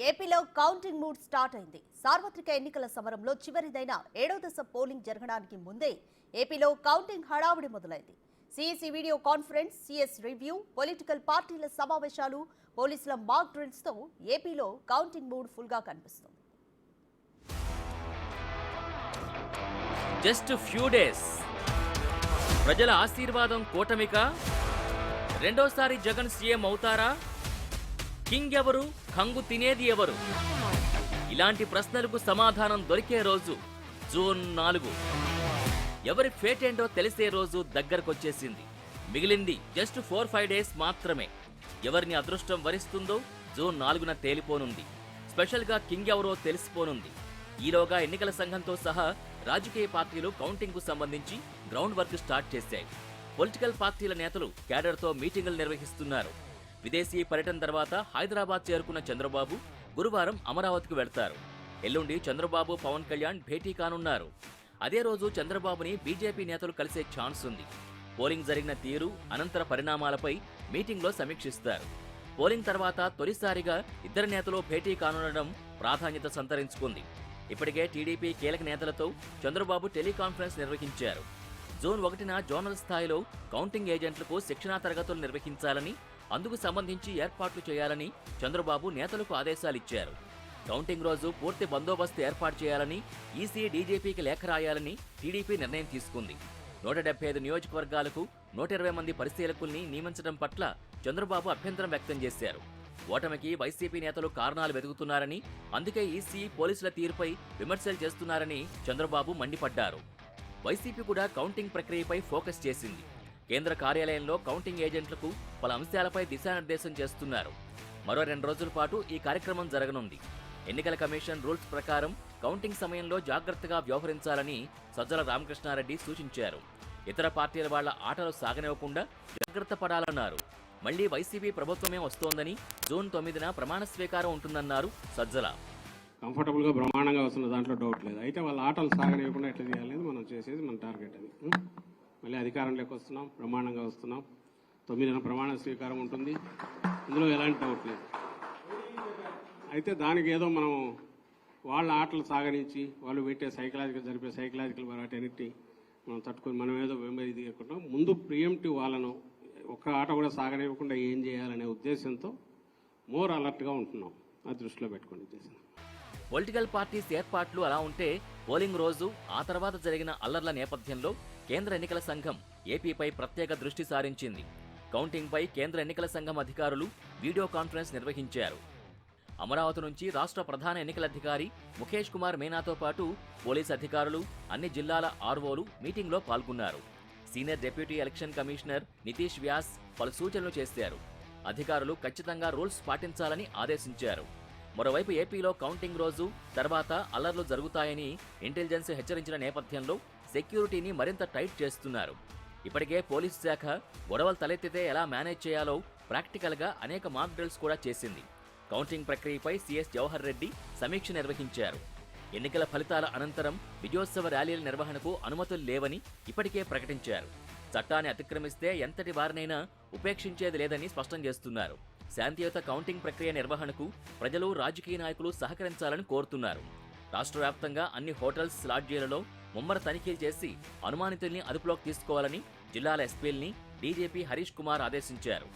ఏపీలో counting mood start అయింది. సార్వత్రిక ఎన్నికల సమరంలో చివరిదైన 7వ దశ పోలింగ్ జరగడానికి ముందే ఏపీలో కౌంటింగ్ హడావుడి మొదలైంది. CEC video conference, CS review, political పార్టీల సమావేశాలు, పోలీసుల మాక్ డ్రిల్స్ తో ఏపీలో కౌంటింగ్ మూడ్ ఫుల్ గా కనిపిస్తుంది. జస్ట్ ఫ్యూ డేస్ ప్రజల ఆశీర్వాదం కూటమికా? రెండోసారి జగన్ సీఎం అవుతారా? కింగ్ ఎవరు, కంగు తినేది ఎవరు? ఇలాంటి ప్రశ్నలకు సమాధానం దొరికే రోజు జూన్ 4. ఎవరి ఫేట్ ఏంటో తెలిసే రోజు దగ్గరకొచ్చేసింది. మిగిలింది జస్ట్ 4-5 డేస్ మాత్రమే. ఎవరిని అదృష్టం వరిస్తుందో జూన్ 4న తేలిపోనుంది. స్పెషల్గా కింగ్ ఎవరో తెలిసిపోనుంది. ఈలోగా ఎన్నికల సంఘంతో సహా రాజకీయ పార్టీలు కౌంటింగ్కు సంబంధించి గ్రౌండ్ వర్క్ స్టార్ట్ చేశాయి. పొలిటికల్ పార్టీల నేతలు క్యాడర్తో మీటింగులు నిర్వహిస్తున్నారు. విదేశీ పర్యటన తర్వాత హైదరాబాద్ చేరుకున్న చంద్రబాబు గురువారం అమరావతికి వెళ్తారు. ఎల్లుండి చంద్రబాబు, పవన్ కళ్యాణ్ భేటీ కానున్నారు. అదే రోజు చంద్రబాబుని బీజేపీ నేతలు కలిసే ఛాన్స్ ఉంది. పోలింగ్ జరిగిన తీరు, అనంతర పరిణామాలపై మీటింగ్లో సమీక్షిస్తారు. పోలింగ్ తర్వాత తొలిసారిగా ఇద్దరు నేతలు భేటీ కానుండడం ప్రాధాన్యత సంతరించుకుంది. ఇప్పటికే టీడీపీ కీలక నేతలతో చంద్రబాబు టెలికాన్ఫరెన్స్ నిర్వహించారు. జూన్ 1న జోనల్ స్థాయిలో కౌంటింగ్ ఏజెంట్లకు శిక్షణా తరగతులు నిర్వహించాలని, అందుకు సంబంధించి ఏర్పాట్లు చేయాలని చంద్రబాబు నేతలకు ఆదేశాలిచ్చారు. కౌంటింగ్ రోజు పూర్తి బందోబస్తు ఏర్పాటు చేయాలని ఈసీ, డీజీపీకి లేఖ రాయాలని టీడీపీ నిర్ణయం తీసుకుంది. 175 నియోజకవర్గాలకు 120 మంది పరిశీలకుల్ని నియమించడం పట్ల చంద్రబాబు అభ్యంతరం వ్యక్తం చేశారు. ఓటమికి వైసీపీ నేతలు కారణాలు వెతుకుతున్నారని, అందుకే ఈసీ, పోలీసుల తీరుపై విమర్శలు చేస్తున్నారని చంద్రబాబు మండిపడ్డారు. వైసీపీ కూడా కౌంటింగ్ ప్రక్రియపై ఫోకస్ చేసింది. కేంద్ర కార్యాలయంలో కౌంటింగ్ ఏజెంట్లకు పలు అంశాలపై దిశానిర్దేశం చేస్తున్నారు. మరో 2 రోజుల పాటు ఈ కార్యక్రమం జరగనుంది. ఎన్నికల కమిషన్ రూల్స్ ప్రకారం కౌంటింగ్ సమయంలో జాగ్రత్తగా వ్యవహరించాలని సజ్జల రామకృష్ణారెడ్డి సూచించారు. ఇతర పార్టీల వాళ్ల ఆటలు సాగనివ్వకుండా జాగ్రత్త పడాలన్నారు. మళ్లీ వైసీపీ ప్రభుత్వమే వస్తోందని, జూన్ 9న ప్రమాణ స్వీకారం ఉంటుందన్నారు సజ్జల. కంఫర్టబుల్గా బ్రహ్మాండంగా వస్తున్న దాంట్లో డౌట్ లేదు. అయితే వాళ్ళ ఆటలు సాగనివ్వకుండా ఎట్లా చేయాలనేది మనం చేసేది మన టార్గెట్. అది మళ్ళీ అధికారంలోకి వస్తున్నాం, బ్రహ్మాండంగా వస్తున్నాం. 9న ప్రమాణ స్వీకారం ఉంటుంది, ఇందులో ఎలాంటి డౌట్ లేదు. అయితే దానికి ఏదో మనం వాళ్ళ ఆటలు సాగనించి వాళ్ళు పెట్టే జరిపే సైకలాజికల్ వాటన్నిటి మనం తట్టుకొని మనం ఏదో ఇది కాకుండా ముందు ప్రియంటివ్ వాళ్ళను ఒక్క ఆట కూడా సాగనివ్వకుండా ఏం చేయాలనే ఉద్దేశంతో మోర్ అలర్ట్గా ఉంటున్నాం. అది దృష్టిలో పెట్టుకుని చేసిన పొలిటికల్ పార్టీస్ ఏర్పాట్లు అలా ఉంటే, పోలింగ్ రోజు ఆ తర్వాత జరిగిన అల్లర్ల నేపథ్యంలో కేంద్ర ఎన్నికల సంఘం ఏపీపై ప్రత్యేక దృష్టి సారించింది. కౌంటింగ్పై కేంద్ర ఎన్నికల సంఘం అధికారులు వీడియో కాన్ఫరెన్స్ నిర్వహించారు. అమరావతి నుంచి రాష్ట్ర ప్రధాన ఎన్నికల అధికారి ముఖేష్ కుమార్ మీనాతో పాటు పోలీస్ అధికారులు, అన్ని జిల్లాల ఆర్ఓలు మీటింగ్లో పాల్గొన్నారు. Senior deputy election commissioner Nitish Vyas పలు సూచనలు చేశారు. అధికారులు ఖచ్చితంగా రూల్స్ పాటించాలని ఆదేశించారు. మరోవైపు ఏపీలో కౌంటింగ్ రోజు తర్వాత అల్లర్లు జరుగుతాయని ఇంటెలిజెన్స్ హెచ్చరించిన నేపథ్యంలో సెక్యూరిటీని మరింత టైట్ చేస్తున్నారు. ఇప్పటికే పోలీసు శాఖ గొడవలు తలెత్తితే ఎలా మేనేజ్ చేయాలో ప్రాక్టికల్గా అనేక మాక్ డ్రిల్స్ కూడా చేసింది. కౌంటింగ్ ప్రక్రియపై సీఎస్ జవహర్ రెడ్డి సమీక్ష నిర్వహించారు. ఎన్నికల ఫలితాల అనంతరం విజయోత్సవ ర్యాలీల నిర్వహణకు అనుమతులు లేవని ఇప్పటికే ప్రకటించారు. చట్టాన్ని అతిక్రమిస్తే ఎంతటి వారినైనా ఉపేక్షించేది లేదని స్పష్టం చేస్తున్నారు. శాంతియుత కౌంటింగ్ ప్రక్రియ నిర్వహణకు ప్రజలు, రాజకీయ నాయకులు సహకరించాలని కోరుతున్నారు. రాష్ట్ర వ్యాప్తంగా అన్ని హోటల్స్, లాడ్జీలలో ముమ్మర తనిఖీలు చేసి అనుమానితుల్ని అదుపులోకి తీసుకోవాలని జిల్లాల ఎస్పీల్ని డీజీపీ హరీష్ కుమార్ ఆదేశించారు.